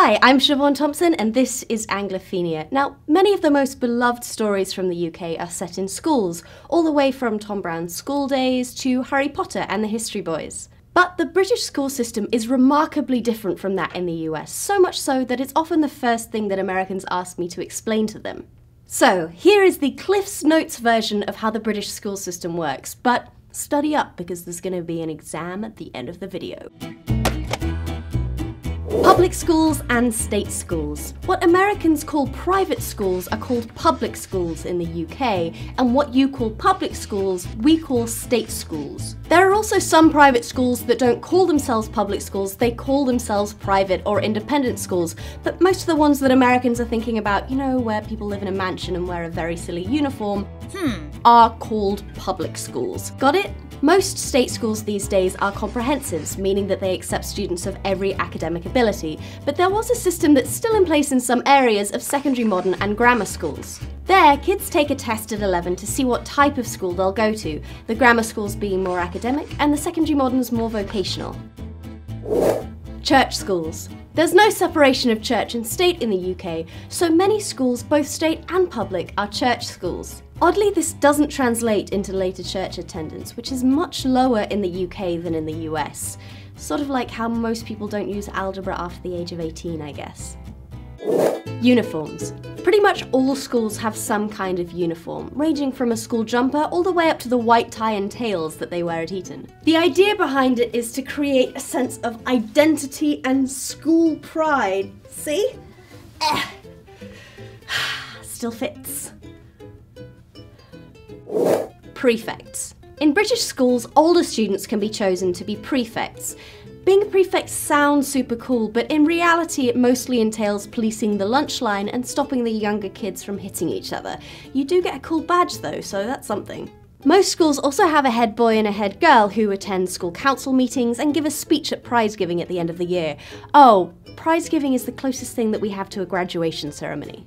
Hi, I'm Siobhan Thompson and this is Anglophenia. Now, many of the most beloved stories from the UK are set in schools, all the way from Tom Brown's School Days to Harry Potter and the History Boys. But the British school system is remarkably different from that in the US, so much so that it's often the first thing that Americans ask me to explain to them. So, here is the Cliff's Notes version of how the British school system works, but study up because there's going to be an exam at the end of the video. Public schools and state schools. What Americans call private schools are called public schools in the UK, and what you call public schools, we call state schools. There are also some private schools that don't call themselves public schools, they call themselves private or independent schools, but most of the ones that Americans are thinking about, you know, where people live in a mansion and wear a very silly uniform, are called public schools. Got it? Most state schools these days are comprehensives, meaning that they accept students of every academic ability, but there was a system that's still in place in some areas of secondary modern and grammar schools. There, kids take a test at 11 to see what type of school they'll go to, the grammar schools being more academic and the secondary moderns more vocational. Church schools. There's no separation of church and state in the UK, so many schools, both state and public, are church schools. Oddly, this doesn't translate into later church attendance, which is much lower in the UK than in the US. Sort of like how most people don't use algebra after the age of 18, I guess. Uniforms. Pretty much all schools have some kind of uniform, ranging from a school jumper all the way up to the white tie and tails that they wear at Eton. The idea behind it is to create a sense of identity and school pride. See? Still fits. Prefects. In British schools, older students can be chosen to be prefects. Being a prefect sounds super cool, but in reality it mostly entails policing the lunch line and stopping the younger kids from hitting each other. You do get a cool badge though, so that's something. Most schools also have a head boy and a head girl who attend school council meetings and give a speech at prize giving at the end of the year. Oh, prize giving is the closest thing that we have to a graduation ceremony.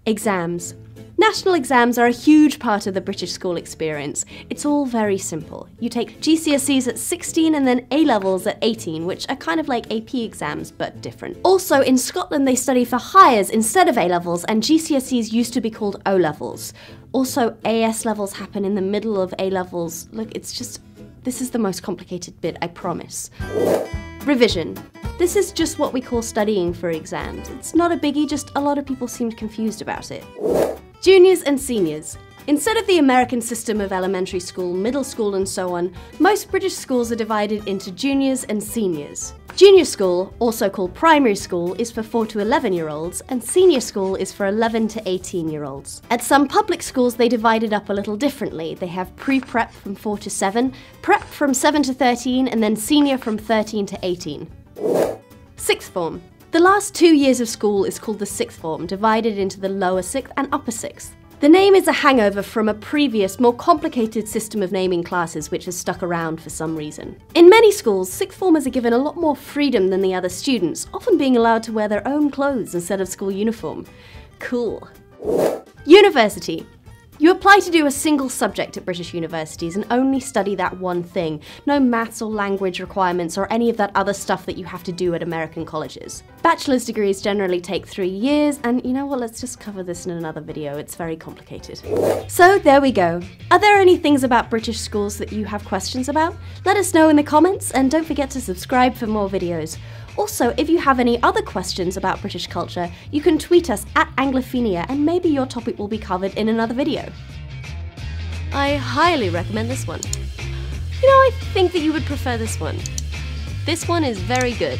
Exams. National exams are a huge part of the British school experience. It's all very simple. You take GCSEs at 16 and then A-levels at 18, which are kind of like AP exams, but different. Also, in Scotland they study for Highers instead of A-levels, and GCSEs used to be called O-levels. Also, AS levels happen in the middle of A-levels. Look, this is the most complicated bit, I promise. Revision. This is just what we call studying for exams. It's not a biggie, just a lot of people seemed confused about it. Juniors and seniors. Instead of the American system of elementary school, middle school and so on, most British schools are divided into juniors and seniors. Junior school, also called primary school, is for 4 to 11-year-olds, and senior school is for 11 to 18-year-olds. At some public schools they divide it up a little differently. They have pre-prep from 4 to 7, prep from 7 to 13, and then senior from 13 to 18. Sixth form. The last 2 years of school is called the sixth form, divided into the lower sixth and upper sixth. The name is a hangover from a previous, more complicated system of naming classes which has stuck around for some reason. In many schools, sixth formers are given a lot more freedom than the other students, often being allowed to wear their own clothes instead of school uniform. Cool. University. You apply to do a single subject at British universities and only study that one thing. No maths or language requirements or any of that other stuff that you have to do at American colleges. Bachelor's degrees generally take 3 years, and you know what, let's just cover this in another video, it's very complicated. So there we go. Are there any things about British schools that you have questions about? Let us know in the comments, and don't forget to subscribe for more videos. Also, if you have any other questions about British culture, you can tweet us at Anglophenia and maybe your topic will be covered in another video. I highly recommend this one. You know, I think that you would prefer this one. This one is very good.